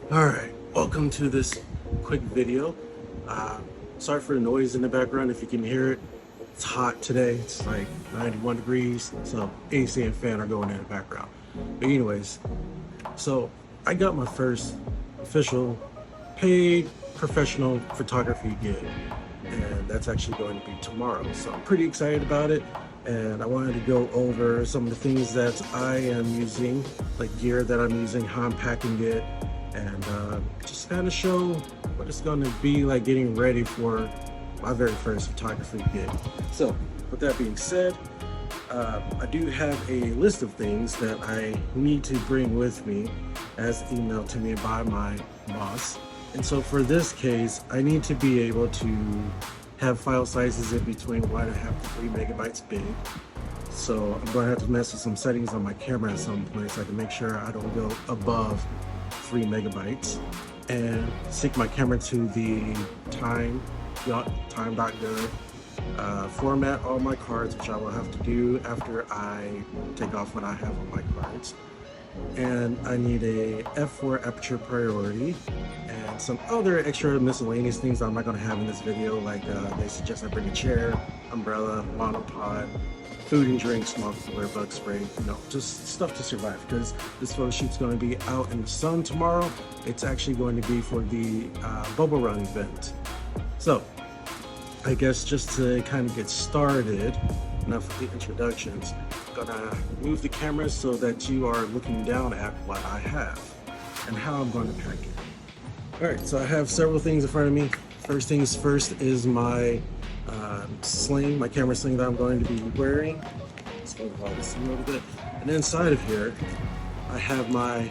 Alright, welcome to this quick video. Sorry for the noise in the background if you can hear it. It's hot today, it's like 91 degrees, so AC and fan are going in the background. But anyways, so I got my first official paid professional photography gig, and that's actually going to be tomorrow. So I'm pretty excited about it, and I wanted to go over some of the things that I am using, like gear that I'm using, how I'm packing it, and just kind of show what it's going to be like getting ready for my very first photography gig. So with that being said, I do have a list of things that I need to bring with me as emailed to me by my boss. And so for this case, I need to be able to have file sizes in between 1.5 to 3 megabytes big. So I'm going to have to mess with some settings on my camera at some point so I can make sure I don't go above 3 megabytes, and sync my camera to the time.gov, format all my cards, which I will have to do after I take off what I have on my cards. And I need a f4 aperture priority and some other extra miscellaneous things I'm not going to have in this video, like they suggest I bring a chair, umbrella, monopod, food and drink, small cooler, bug spray, just stuff to survive, because this photo shoot's going to be out in the sun tomorrow. It's actually going to be for the bubble run event. So I guess just to kind of get started, enough of the introductions, I'm gonna move the camera so that you are looking down at what I have and how I'm going to pack it. All right, so I have several things in front of me. First things first is my sling, my camera sling that I'm going to be wearing. Let's move all this a little bit. And inside of here, I have my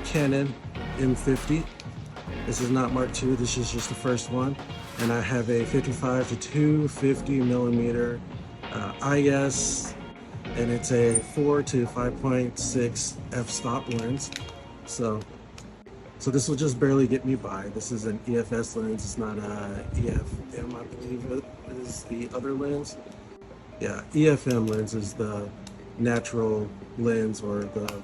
Canon M50. This is not Mark II, this is just the first one. And I have a 55 to 250 millimeter IS, and it's a 4 to 5.6 f-stop lens. So this will just barely get me by. This is an EFS lens, it's not a EFM, I believe it is the other lens. Yeah, EFM lens is the natural lens, or the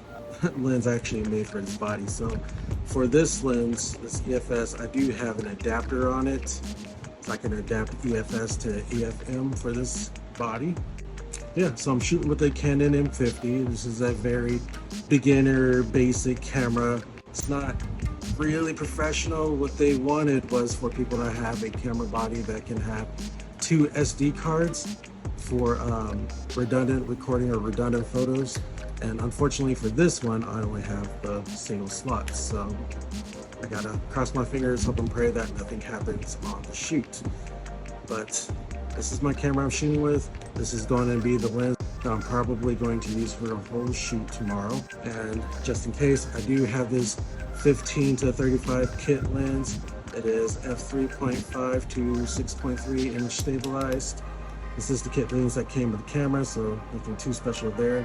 lens actually made for this body. So for this lens, this EFS, I do have an adapter on it, so I can adapt EFS to EFM for this body. Yeah, so I'm shooting with a Canon M50. This is a very beginner, basic camera. It's not really professional. What they wanted was for people to have a camera body that can have 2 SD cards for redundant recording or redundant photos. And unfortunately for this one, I only have the single slots. So I gotta cross my fingers, hope and pray that nothing happens on the shoot. But this is my camera I'm shooting with. This is going to be the lens that I'm probably going to use for the whole shoot tomorrow. And just in case, I do have this 15 to 35 kit lens. It is f3.5 to 6.3 inch stabilized. This is the kit lens that came with the camera, so nothing too special there.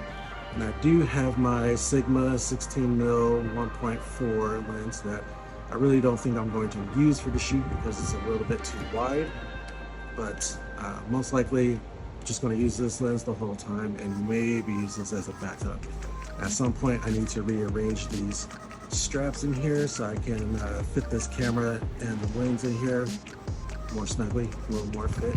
And I do have my Sigma 16mm 1.4 lens that I really don't think I'm going to use for the shoot because it's a little bit too wide. But most likely just going to use this lens the whole time and maybe use this as a backup. At some point I need to rearrange these straps in here so I can fit this camera and the lens in here more snugly, a little more fit.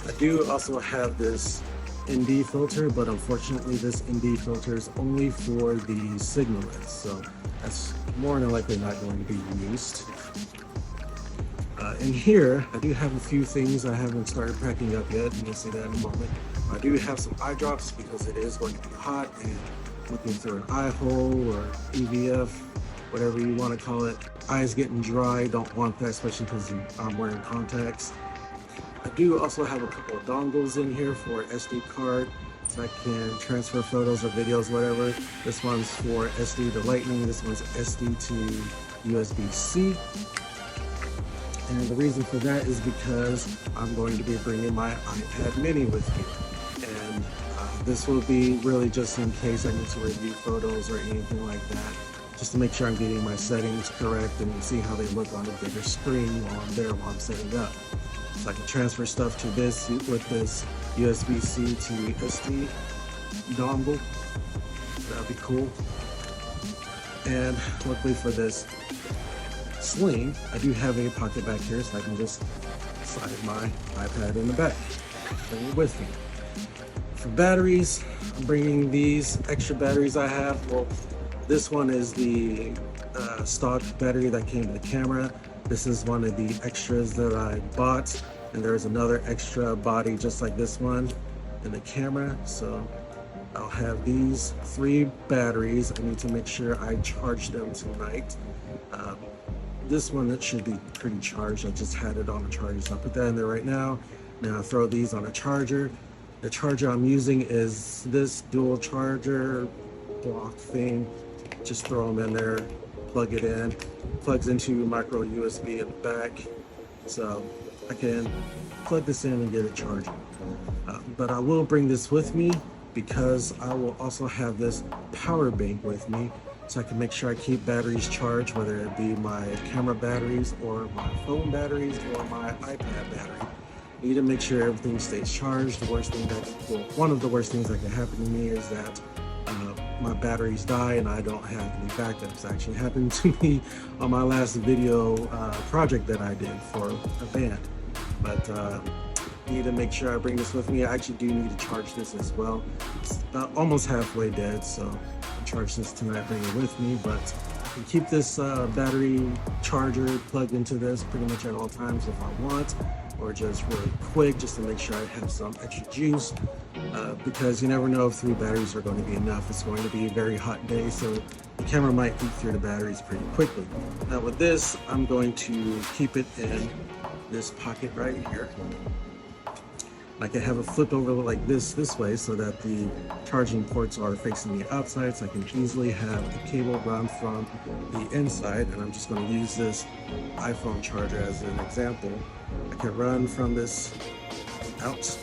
I do also have this ND filter, but unfortunately this ND filter is only for the Sigma lens, so that's more than likely not going to be used. In here, I do have a few things I haven't started packing up yet, and you'll see that in a moment. I do have some eye drops because it is going to be hot, and looking through an eye hole or EVF, whatever you want to call it. Eyes getting dry, don't want that, especially because I'm wearing contacts. I do also have a couple of dongles in here for SD card, so I can transfer photos or videos, whatever. This one's for SD to Lightning, this one's SD to USB-C. And the reason for that is because I'm going to be bringing my iPad mini with me. And this will be really just in case I need to review photos or anything like that, just to make sure I'm getting my settings correct and see how they look on a bigger screen while I'm there, while I'm setting up. So I can transfer stuff to this with this USB-C to SD dongle. That'd be cool. And luckily for this sling, I do have a pocket back here, so I can just slide my iPad in the back, bring it with me. For batteries, I'm bringing these extra batteries I have. Well, this one is the stock battery that came with the camera. This is one of the extras that I bought, and there's another extra body just like this one in the camera. So I'll have these 3 batteries. I need to make sure I charge them tonight. This one, it should be pretty charged. I just had it on a charger, so I'll put that in there right now. Now I'll throw these on a charger. The charger I'm using is this dual charger block thing. Just throw them in there, plug it in. Plugs into micro USB in the back. So I can plug this in and get it charging. But I will bring this with me because I will also have this power bank with me, so I can make sure I keep batteries charged, whether it be my camera batteries or my phone batteries or my iPad battery. I need to make sure everything stays charged. The worst thing one of the worst things that can happen to me is that my batteries die and I don't have any backups. It actually happened to me on my last video project that I did for a band. But need to make sure I bring this with me. I actually do need to charge this as well. It's almost halfway dead, so I'll charge this tonight, bring it with me. But I can keep this battery charger plugged into this pretty much at all times if I want, or just really quick just to make sure I have some extra juice, because you never know if 3 batteries are going to be enough. It's going to be a very hot day, so the camera might eat through the batteries pretty quickly. Now with this, I'm going to keep it in this pocket right here. I can have it flip over like this way so that the charging ports are facing the outside, so I can easily have the cable run from the inside. And I'm just going to use this iPhone charger as an example. I can run from this out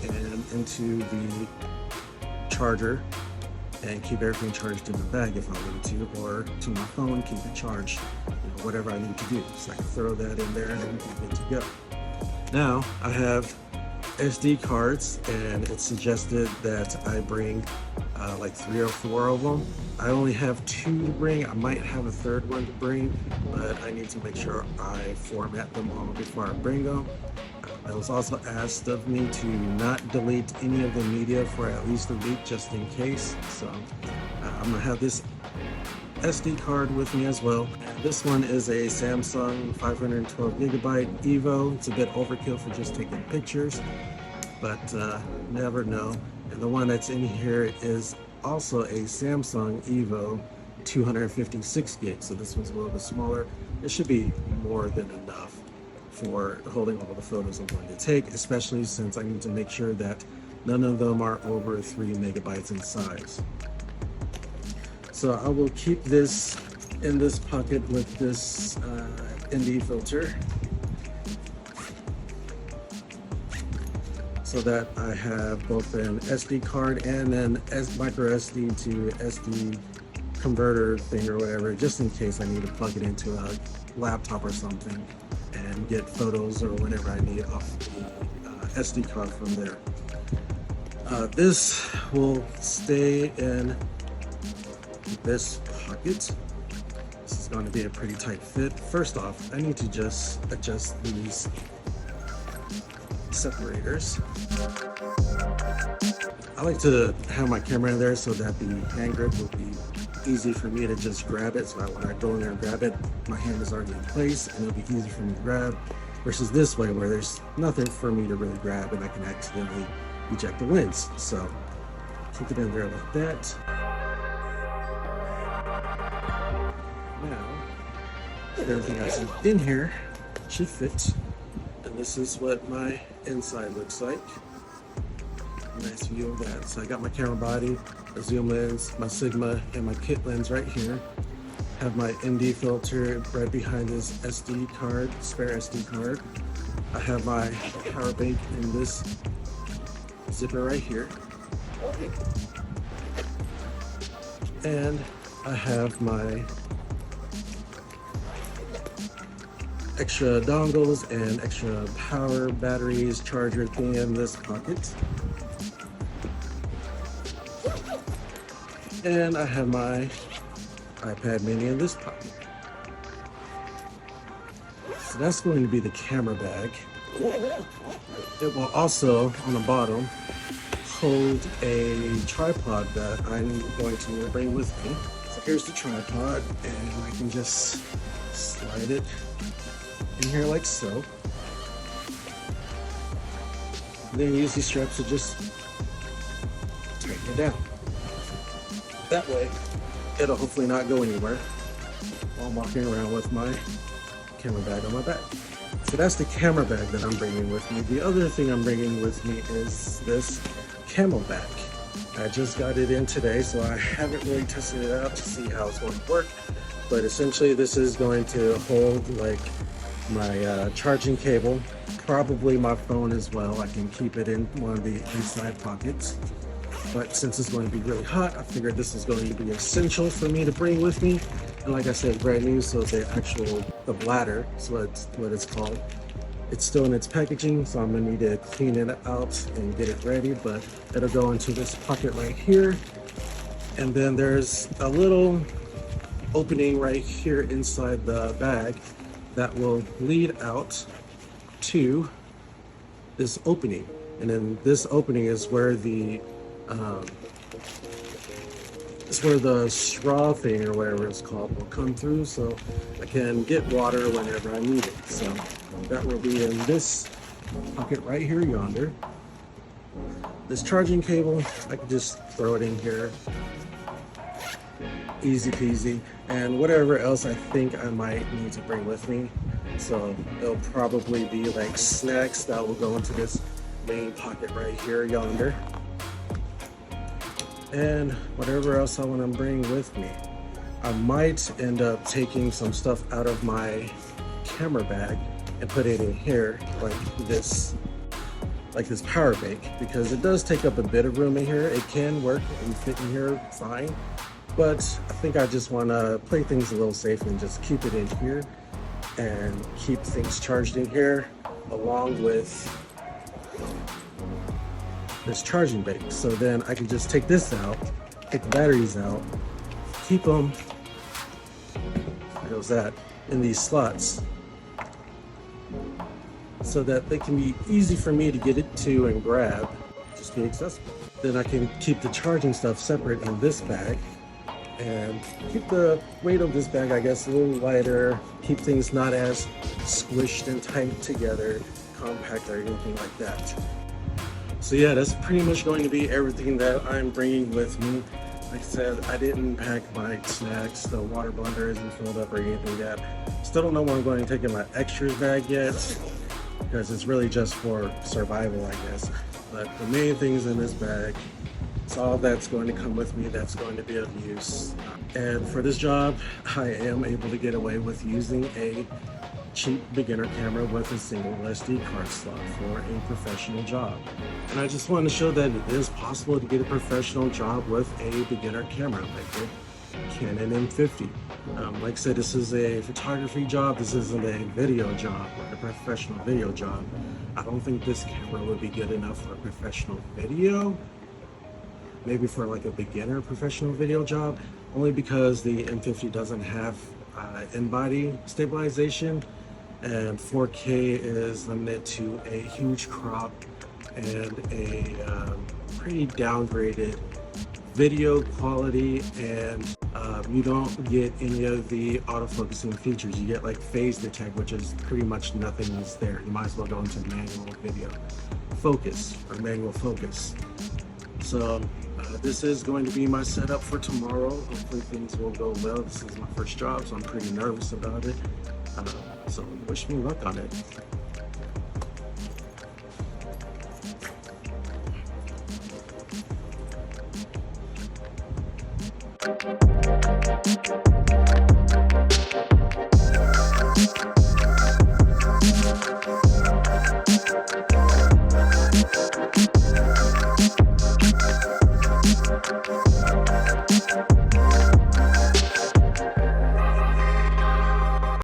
and into the charger and keep everything charged in the bag if I wanted to, or to my phone, keep it charged, whatever I need to do. So I can throw that in there and be good to go. Now I have SD cards, and it's suggested that I bring like 3 or 4 of them. I only have 2 to bring. I might have a 3rd one to bring, but I need to make sure I format them all before I bring them. It was also asked of me to not delete any of the media for at least a week just in case. So I'm gonna have this SD card with me as well. This one is a Samsung 512 gigabyte Evo. It's a bit overkill for just taking pictures, but never know. And the one that's in here is also a Samsung Evo 256 gig. So this one's a little bit smaller. It should be more than enough for holding all the photos I'm going to take, especially since I need to make sure that none of them are over 3 megabytes in size. So I will keep this in this pocket with this ND filter, so that I have both an SD card and an micro SD to SD converter thing or whatever, just in case I need to plug it into a laptop or something and get photos or whatever I need off the SD card from there. This will stay in this pocket. This is going to be a pretty tight fit. First off, I need to just adjust these separators. I like to have my camera in there so that the hand grip will be easy for me to just grab it. So when I go in there and grab it, my hand is already in place and it'll be easy for me to grab, versus this way where there's nothing for me to really grab and I can accidentally eject the lens. So keep it in there like that. Now, everything that's in here should fit. And this is what my inside looks like. Nice view of that. So I got my camera body, my zoom lens, my Sigma, and my kit lens right here. Have my ND filter right behind this SD card, spare SD card. I have my power bank in this zipper right here. And I have my extra dongles and extra power batteries, charger thing in this pocket. And I have my iPad mini in this pocket. So that's going to be the camera bag. It will also, on the bottom, hold a tripod that I'm going to bring with me. So here's the tripod, and I can just slide it in here like so. And then use these straps to just tighten it down. That way, it'll hopefully not go anywhere while I'm walking around with my camera bag on my back. So that's the camera bag that I'm bringing with me. The other thing I'm bringing with me is this camelback. I just got it in today, so I haven't really tested it out to see how it's going to work. But essentially, this is going to hold like my charging cable, probably my phone as well. I can keep it in one of the inside pockets. But since it's going to be really hot, I figured this is going to be essential for me to bring with me. And like I said, brand new, so the bladder is what it's called. It's still in its packaging, so I'm gonna need to clean it out and get it ready, but it'll go into this pocket right here. And then there's a little opening right here inside the bag that will lead out to this opening. And then this opening is where the straw thing or whatever it's called will come through, so I can get water whenever I need it. So that will be in this pocket right here yonder. This charging cable, I can just throw it in here. Easy peasy. And whatever else I think I might need to bring with me. So it'll probably be like snacks that will go into this main pocket right here yonder. And whatever else I want to bring with me. I might end up taking some stuff out of my camera bag and put it in here like this power bank, because it does take up a bit of room in here. It can work and fit in here fine, but I think I just want to play things a little safe and just keep it in here and keep things charged in here along with this charging bank. So then I can just take this out, take the batteries out, keep them, there goes that, in these slots so that they can be easy for me to get it to and grab, just be accessible. Then I can keep the charging stuff separate in this bag and keep the weight of this bag, I guess, a little lighter, keep things not as squished and tight together, compact or anything like that. So yeah, that's pretty much going to be everything that I'm bringing with me. Like I said, I didn't pack my snacks, the water blender isn't filled up or anything yet. Still don't know what I'm going to take in my extras bag yet, because it's really just for survival, I guess. But the main things in this bag, it's all that's going to come with me, that's going to be of use. And for this job, I am able to get away with using a cheap beginner camera with a single SD card slot for a professional job. And I just want to show that it is possible to get a professional job with a beginner camera like the Canon M50. Like I said, this is a photography job, this isn't a video job or a professional video job. I don't think this camera would be good enough for a professional video. Maybe for like a beginner professional video job, only because the M50 doesn't have in-body stabilization, and 4K is limited to a huge crop and a pretty downgraded video quality, and you don't get any of the autofocusing features. You get like phase detect, which is pretty much nothing is there. You might as well go into manual video focus or manual focus. So this is going to be my setup for tomorrow. Hopefully things will go well. This is my first job, so I'm pretty nervous about it. So wish me luck on it.